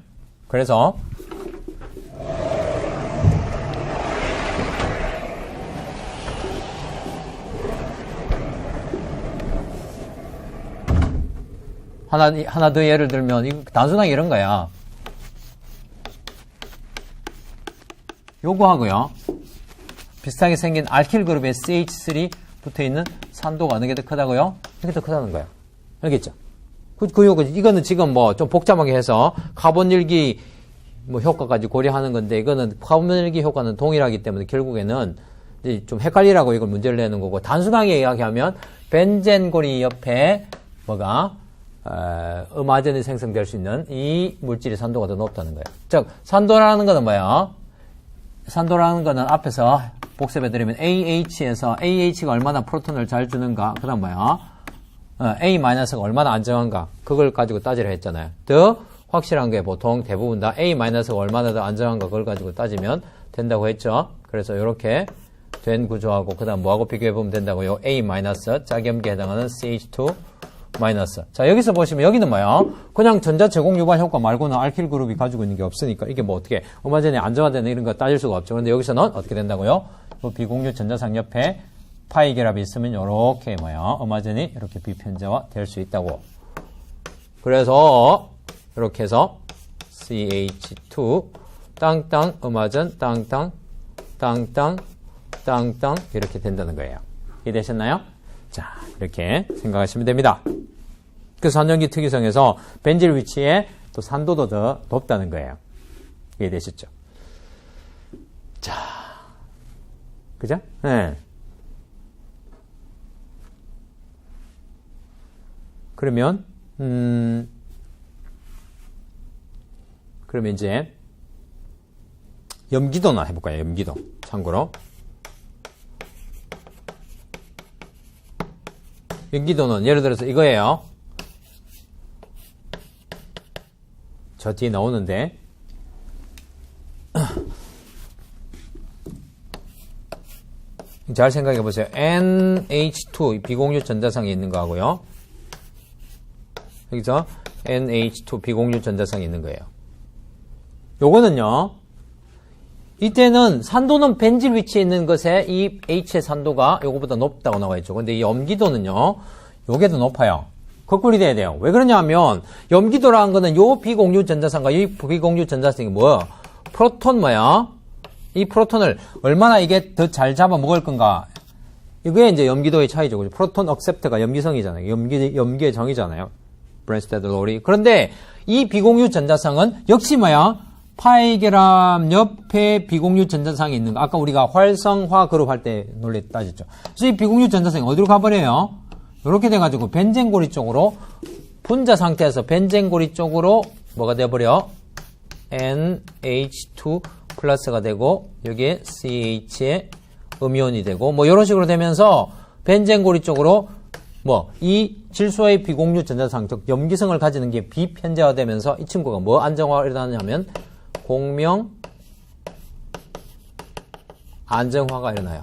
그래서 하나 더 예를 들면 단순하게 이런 거야. 요거하고요. 비슷하게 생긴 알킬 그룹에 CH3 붙어있는 산도가 어느 게 더 크다고요? 이게 더 크다는 거예요. 알겠죠? 이거는 지금 뭐 좀 복잡하게 해서 카본 일기 뭐 효과까지 고려하는 건데, 이거는 카본 일기 효과는 동일하기 때문에 결국에는 이제 좀 헷갈리라고 이걸 문제를 내는 거고, 단순하게 이야기하면 벤젠고리 옆에 뭐가 음화전이 생성될 수 있는 이 물질의 산도가 더 높다는 거예요. 즉 산도라는 거는 뭐예요? 산도라는 거는 앞에서 복습해드리면 AH에서 AH가 얼마나 프로톤을 잘 주는가, 그 다음 뭐야? A-가 얼마나 안정한가, 그걸 가지고 따지려 했잖아요. 더 확실한 게 보통 대부분 다 A-가 얼마나 더 안정한가, 그걸 가지고 따지면 된다고 했죠. 그래서 이렇게 된 구조하고, 그 다음 뭐하고 비교해보면 된다고요? A- 짝염기에 해당하는 CH2-. 자, 여기서 보시면 여기는 뭐예요? 그냥 전자 제공 유발 효과 말고는 알킬 그룹이 가지고 있는 게 없으니까 이게 뭐 어떻게 음화전이 안정화되는 이런 거 따질 수가 없죠. 그런데 여기서는 어떻게 된다고요? 이 비공유 전자상 옆에 파이 결합이 있으면 이렇게 뭐예요? 음화전이 이렇게 비편자화 될 수 있다고. 그래서 이렇게 해서 CH2 땅땅 음화전 땅땅 땅땅 땅땅 이렇게 된다는 거예요. 이해되셨나요? 자, 이렇게 생각하시면 됩니다. 그래서 한전기 특이성에서 벤질 위치에 또 산도도 더 높다는 거예요. 이해되셨죠? 자, 그죠? 네. 그러면 그러면 이제 염기도나 해볼까요? 염기도. 참고로 염기도는 예를 들어서 이거예요. 저 뒤에 나오는데 잘 생각해 보세요. NH2 비공유 전자상에 있는 거하고요. 여기서 NH2 비공유 전자상에 있는 거예요. 요거는요. 이때는 산도는 벤질 위치에 있는 것에 이 H의 산도가 요거보다 높다고 나와 있죠. 근데 이 염기도는요. 요게 더 높아요. 거꾸로 돼야 돼요. 왜 그러냐 하면 염기도라는 거는 요 비공유 전자상과 이 비공유 전자상이 뭐야? 프로톤 뭐야? 이 프로톤을 얼마나 이게 더 잘 잡아 먹을 건가? 이게 이제 염기도의 차이죠. 프로톤 억셉트가 염기성이잖아요. 염기의 정의잖아요. 브랜스테드 롤이. 그런데 이 비공유 전자상은 역시 뭐야? 파이 결합 옆에 비공유 전자상이 있는 거. 아까 우리가 활성화 그룹 할 때 논리 따졌죠. 그래서 이 비공유 전자상이 어디로 가버려요? 이렇게 돼가지고 벤젠고리 쪽으로, 분자 상태에서 벤젠고리 쪽으로 뭐가 돼버려? NH2 플러스가 되고 여기에 CH의 음이온이 되고 뭐 이런 식으로 되면서 벤젠고리 쪽으로 뭐 이 질소의 비공유 전자상, 즉 염기성을 가지는 게 비편재화되면서 이 친구가 뭐 안정화가 일어나냐면 공명 안정화가 일어나요.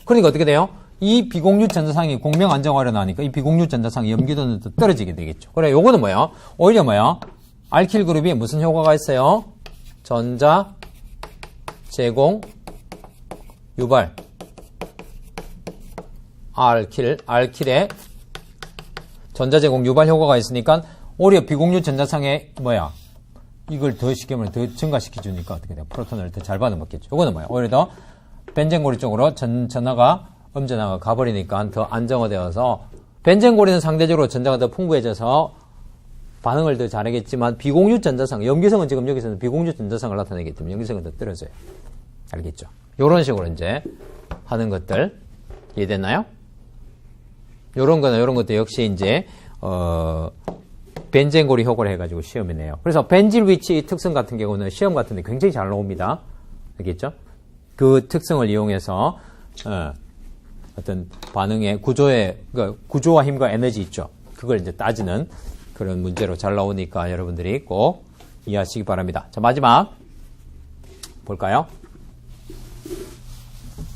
그러니까 어떻게 돼요? 이 비공유 전자상이 공명 안정화가 일어나니까 이 비공유 전자상의 염기도는 더 떨어지게 되겠죠. 그래, 요거는 뭐예요? 오히려 뭐예요? 알킬 그룹이 무슨 효과가 있어요? 전자 제공 유발. 알킬에 전자 제공 유발 효과가 있으니까 오히려 비공유 전자상에 뭐야? 이걸 더 쉽게 말하면 더 증가시켜 주니까 어떻게 돼요? 프로톤을 더 잘 받아먹겠죠. 이거는 뭐야? 오히려 더 벤젠고리 쪽으로 음전화가 가버리니까 더 안정화되어서 벤젠고리는 상대적으로 전자가 더 풍부해져서 반응을 더 잘하겠지만 비공유 전자상, 염기성은 지금 여기서는 비공유 전자상을 나타내기 때문에 염기성은 더 떨어져요. 알겠죠? 요런 식으로 이제 하는 것들 이해됐나요? 요런 거나 요런 것도 역시 이제 벤젠고리 효과를 해가지고 시험에 내요. 그래서 벤질 위치 특성 같은 경우는 시험 같은 데 굉장히 잘 나옵니다. 알겠죠? 그 특성을 이용해서 어떤 반응의 구조와 힘과 에너지 있죠. 그걸 이제 따지는 그런 문제로 잘 나오니까 여러분들이 꼭 이해하시기 바랍니다. 자, 마지막 볼까요?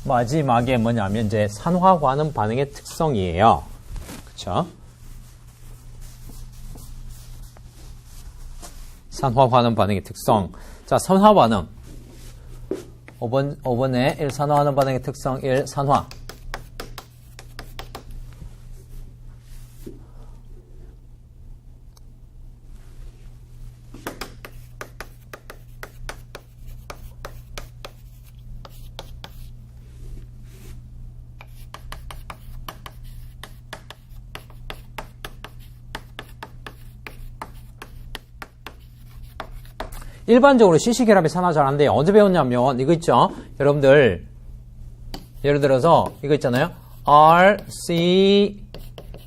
마지막에 뭐냐면 이제 산화과는 반응의 특성이에요. 그쵸? 산화반응 반응의 특성. 자, 산화반응. 5번에 1. 산화하는 반응의 특성 1. 산화. 일반적으로 CC 결합이 산화 잘 안 돼요. 언제 배웠냐면 이거 있죠? 여러분들 예를 들어서 이거 있잖아요. R, C,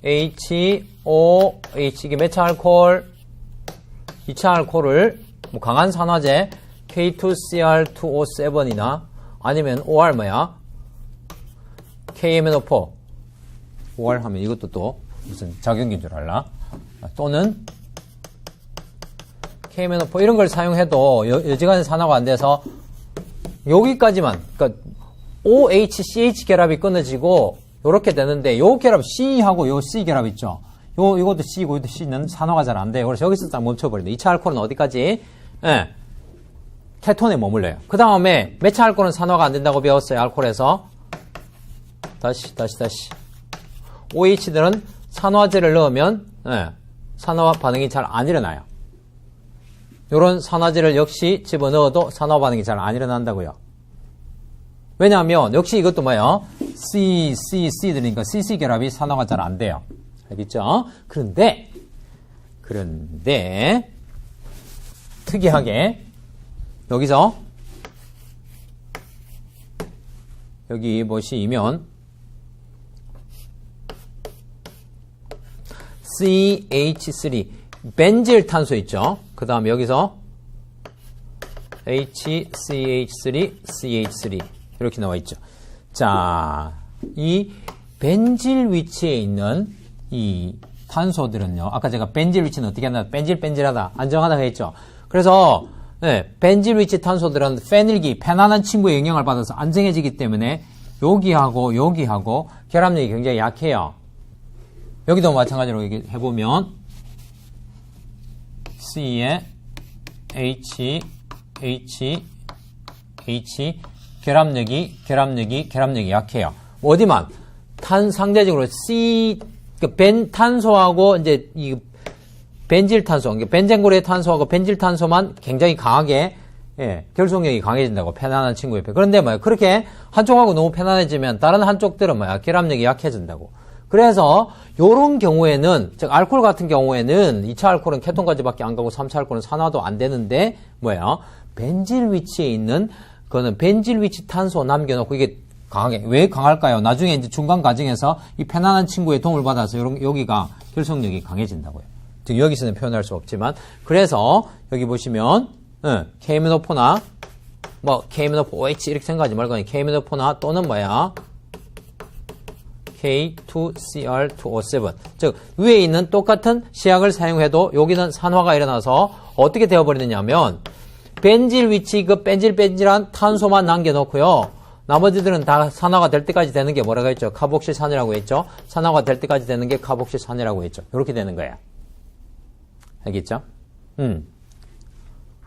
H, O, H 이게 메차 알코올 2차 알코올을 뭐 강한 산화제 K2CR2O7이나 아니면 OR 뭐야? KMNO4 OR 하면 이것도 또 무슨 작용인 줄 알라? 또는 KMNO4 이런 걸 사용해도 여지간히 산화가 안 돼서 여기까지만 그러니까 OH-CH 결합이 끊어지고 요렇게 되는데 요 결합 C하고 요 C 결합 있죠? 요것도 C고 이것도 C는 산화가 잘 안 돼요. 그래서 여기서 딱 멈춰버린다. 2차 알코올은 어디까지? 예. 케톤에 머물러요. 그 다음에 메차 알코올은 산화가 안 된다고 배웠어요. 알코올에서. 다시. OH들은 산화제를 넣으면, 예, 산화 반응이 잘 안 일어나요. 요런 산화제를 역시 집어넣어도 산화 반응이 잘 안 일어난다고요. 왜냐하면, 역시 이것도 뭐예요? C 들으니까 CC 결합이 산화가 잘 안 돼요. 알겠죠? 그런데, 특이하게, 여기서, 여기 보시면, CH3, 벤질 탄소 있죠? 그 다음에 여기서, HCH3, CH3. 이렇게 나와 있죠. 자, 이 벤질 위치에 있는 이 탄소들은요. 아까 제가 벤질 위치는 어떻게 하나? 벤질하다, 안정하다 했죠. 그래서 네, 벤질 위치 탄소들은 페닐기, 페난한 친구의 영향을 받아서 안정해지기 때문에 여기하고 결합력이 굉장히 약해요. 여기도 마찬가지로 이렇게 해보면 C에 H 결합력이 약해요. 어디만? 상대적으로 C, 탄소하고 이제 이 벤질 탄소, 벤젠고레 탄소하고 벤질 탄소만 굉장히 강하게, 예, 결속력이 강해진다고, 편안한 친구 옆에. 그런데 뭐야, 그렇게 한쪽하고 너무 편안해지면 다른 한쪽들은 뭐야, 결합력이 약해진다고. 그래서, 요런 경우에는, 즉, 알코올 같은 경우에는 2차 알코올은 케톤까지밖에 안 가고 3차 알코올은 산화도 안 되는데, 뭐야, 벤질 위치에 있는, 그거는 벤질 위치 탄소 남겨놓고 이게 강하게, 왜 강할까요? 나중에 이제 중간 과정에서 이 편안한 친구의 도움을 받아서 여기가 결속력이 강해진다고요. 즉, 여기서는 표현할 수 없지만, 그래서, 여기 보시면, KMNO4나, KMNO4 OH 이렇게 생각하지 말고, KMNO4나 또는 뭐야? K2CR2O7. 즉, 위에 있는 똑같은 시약을 사용해도 여기는 산화가 일어나서 어떻게 되어버리느냐 하면, 벤질 위치, 벤질한 탄소만 남겨놓고요. 나머지들은 다 산화가 될 때까지 되는 게 뭐라고 했죠? 카복실산이라고 했죠? 산화가 될 때까지 되는 게 카복실산이라고 했죠? 이렇게 되는 거예요. 알겠죠?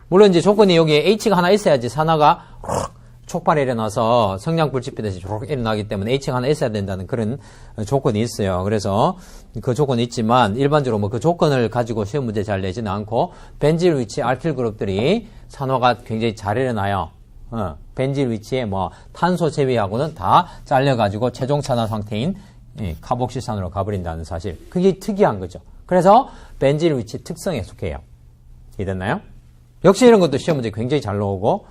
물론 이제 조건이 여기에 H가 하나 있어야지 산화가 촉발이 일어나서 성냥 불집히듯이 일어나기 때문에 H가 하나 있어야 된다는 그런 조건이 있어요. 그래서 그 조건이 있지만 일반적으로 뭐 그 조건을 가지고 시험 문제 잘 내지는 않고 벤질 위치 알킬 그룹들이 산화가 굉장히 잘 일어나요. 벤질 위치에 뭐 탄소 제외하고는 다 잘려가지고 최종 산화 상태인 카복실산으로 가버린다는 사실. 그게 특이한 거죠. 그래서 벤질 위치 특성에 속해요. 이해됐나요? 역시 이런 것도 시험 문제 굉장히 잘 나오고,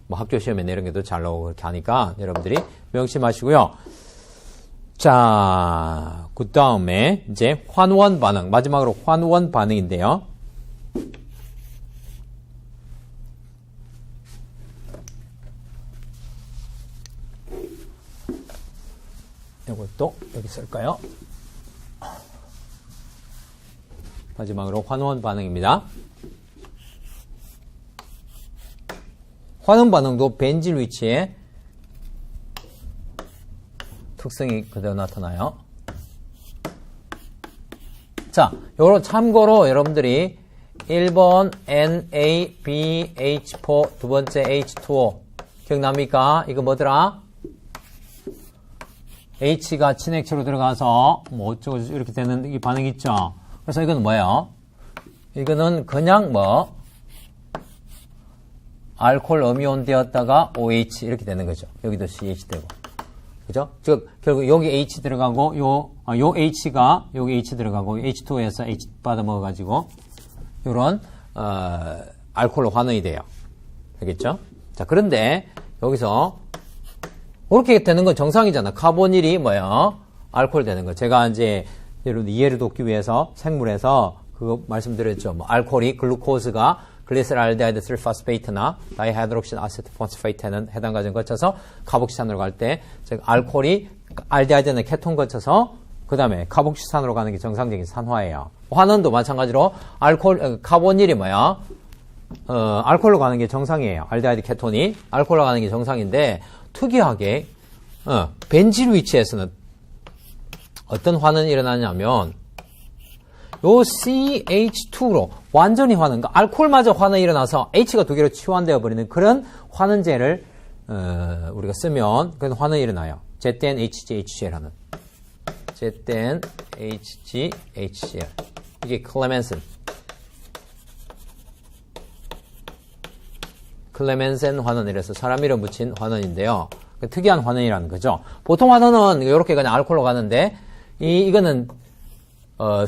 뭐 학교 시험에 이런 것도 잘 나오고 그렇게 하니까 여러분들이 명심하시고요. 자, 그 다음에 이제 환원 반응. 마지막으로 환원 반응인데요. 이것도 여기 쓸까요? 마지막으로 환원 반응입니다. 환원 반응도 벤질 위치에 특성이 그대로 나타나요. 자, 요런 참고로 여러분들이 1번 NaBH4 두 번째 H2O 기억납니까? 이거 뭐더라? H가 친액체로 들어가서 뭐 어쩌고 이렇게 되는 이 반응 있죠. 그래서 이건 뭐예요? 이거는 그냥 뭐 알코올 음이온 되었다가 OH 이렇게 되는 거죠. 여기도 CH 되고. 그죠? 즉 결국 여기 H 들어가고 요 H가 여기 H 들어가고 H2에서 H 받아 먹어 가지고 요런 알코올로 환원이 돼요. 알겠죠? 자, 그런데 여기서 그렇게 되는 건 정상이잖아. 카본일이 뭐야? 알코올 되는 거. 제가 이제 여러분 이해를 돕기 위해서 생물에서 그거 말씀드렸죠. 뭐 알코올이 글루코스가 글리세랄데하이드 3포스페이트나 다이하이드록신 아세토포스페이트는 해당 과정 거쳐서 카복시산으로 갈 때 즉 알코올이 알데하이드는 케톤 거쳐서 그 다음에 카복시산으로 가는 게 정상적인 산화예요. 환원도 마찬가지로 카본일이 뭐야? 알코올로 가는 게 정상이에요. 알데하이드 케톤이 알코올로 가는 게 정상인데 특이하게 벤질 위치에서는 어떤 환원이 일어나냐면 요 CH2로 완전히 환원, 그러니까 알코올마저 환원이 일어나서 H가 두 개로 치환되어 버리는 그런 환원제를 우리가 쓰면 그런 환원이 일어나요. 제텐 HGHCl라는 제텐 HGHCl 이게 클레멘센 환원이라서 사람 이름 붙인 환원인데요. 특이한 환원이라는 거죠. 보통 환원은 이렇게 그냥 알코올로 가는데 이거는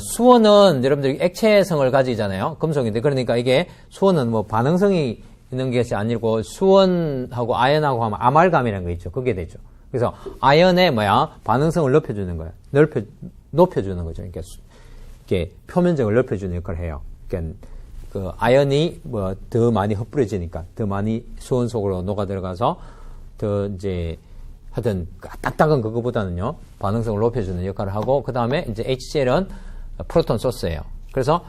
수원은 여러분들이 액체성을 가지잖아요. 금속인데 그러니까 이게 수원은 뭐 반응성이 있는 것이 아니고 수원하고 아연하고 하면 아말감이라는 거 있죠. 그게 되죠. 그래서 아연의 반응성을 높여주는 거예요. 높여주는 거죠. 그러니까 이렇게 표면적을 높여주는 역할을 해요. 그러니까 그 아연이 더 많이 흩뿌려지니까 더 많이 수원 속으로 녹아 들어가서 더 이제 하여튼 딱딱한 그거보다는요 반응성을 높여주는 역할을 하고 그 다음에 이제 HCl은 프로톤 소스예요. 그래서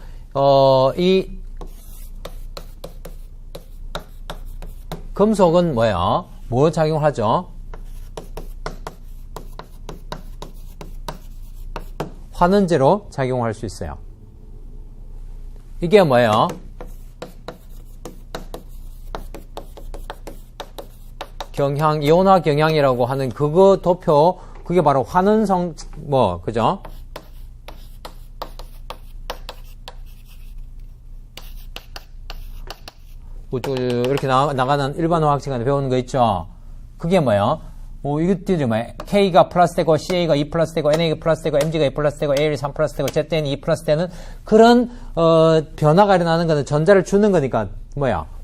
이 금속은 뭐 작용을 하죠? 환원제로 작용할 수 있어요. 이게 뭐예요? 경향, 이온화 경향이라고 하는 그거 도표, 그게 바로 환원성, 그죠? 이렇게 나가는 일반 화학 시간에 배우는 거 있죠? 그게 뭐예요? 이것들이 K가 플러스 되고, CA가 2 플러스 되고, NA가 플러스 되고, MG가 2 플러스 되고, AL이 3 플러스 되고, ZN이 2 플러스 되는 그런, 변화가 일어나는 거는 전자를 주는 거니까,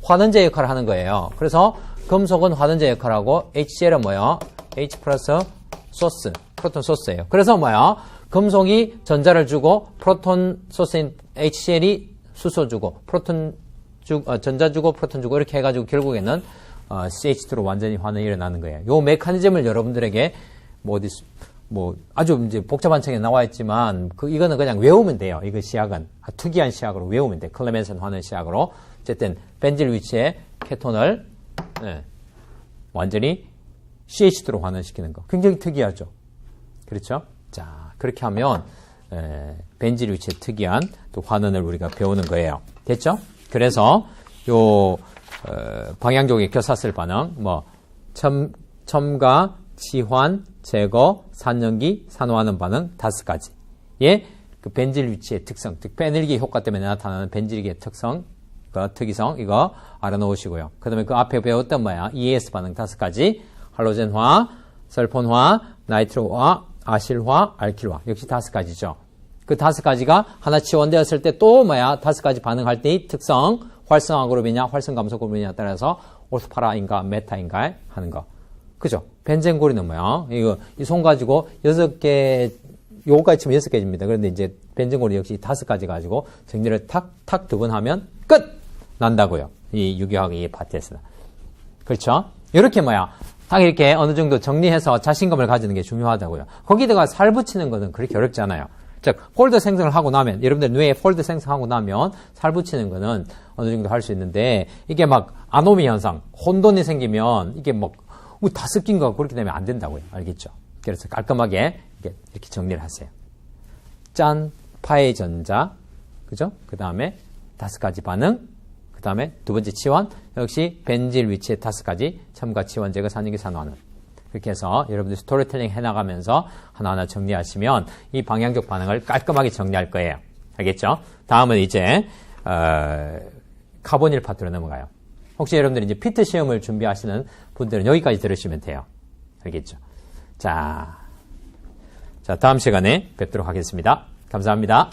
환원제 역할을 하는 거예요. 그래서, 금속은 환원제 역할하고, HCl은 H 플러스 소스, 프로톤 소스예요. 그래서 금속이 전자를 주고, 프로톤 소스인 HCl이 수소 주고, 전자 주고, 프로톤 주고, 이렇게 해가지고 결국에는, CH2로 완전히 환원이 일어나는 거예요. 요 메커니즘을 여러분들에게 아주 이제 복잡한 책에 나와 있지만 이거는 그냥 외우면 돼요. 이거 시약은 특이한 시약으로 외우면 돼. 클레멘센 환원 시약으로 어쨌든 벤질 위치에 케톤을 완전히 CH2로 환원시키는 거 굉장히 특이하죠. 그렇죠? 자 그렇게 하면 벤질 위치에 특이한 또 환원을 우리가 배우는 거예요. 됐죠? 그래서 요 방향족의 교사슬 반응, 첨가, 치환, 제거, 산염기, 산화하는 반응 5가지. 그 벤질 위치의 특성, 즉 페닐기 효과 때문에 나타나는 벤질기의 특성, 특이성 이거 알아놓으시고요. 그 다음에 그 앞에 배웠던 EAS 반응 5가지, 할로젠화, 설폰화, 나이트로화, 아실화, 알킬화 역시 5가지죠. 그 5가지가 하나 치원되었을 때 또 5가지 반응할 때의 특성, 활성화 그룹이냐, 활성 감소 그룹이냐에 따라서 오스파라인가, 메타인가 하는 거. 그죠? 벤젠고리는 이거, 이 손 가지고 6개, 요거까지 치면 6개입니다. 그런데 이제 벤젠고리 역시 5가지 가지고 정리를 탁 2번 하면 끝! 난다고요. 이 유기화학 이 파트에서는. 그렇죠? 이렇게 딱 이렇게 어느 정도 정리해서 자신감을 가지는 게 중요하다고요. 거기다가 살 붙이는 거는 그렇게 어렵지 않아요. 즉, 폴더 생성을 하고 나면, 여러분들 뇌에 폴더 생성하고 나면 살 붙이는 거는 어느 정도 할 수 있는데, 이게 아노미 현상, 혼돈이 생기면, 이게 다 섞인 거 그렇게 되면 안 된다고요. 알겠죠? 그래서 깔끔하게 이렇게 정리를 하세요. 짠, 파의 전자, 그죠? 그 다음에 5가지 반응, 그 다음에 2번째 치환, 역시 벤질 위치에 5가지, 첨가, 치환, 제거, 산염기, 산화하는. 그렇게 해서 여러분들 스토리텔링 해나가면서 하나하나 정리하시면 이 방향적 반응을 깔끔하게 정리할 거예요. 알겠죠? 다음은 이제 카본일 파트로 넘어가요. 혹시 여러분들 이제 피트 시험을 준비하시는 분들은 여기까지 들으시면 돼요. 알겠죠? 자, 다음 시간에 뵙도록 하겠습니다. 감사합니다.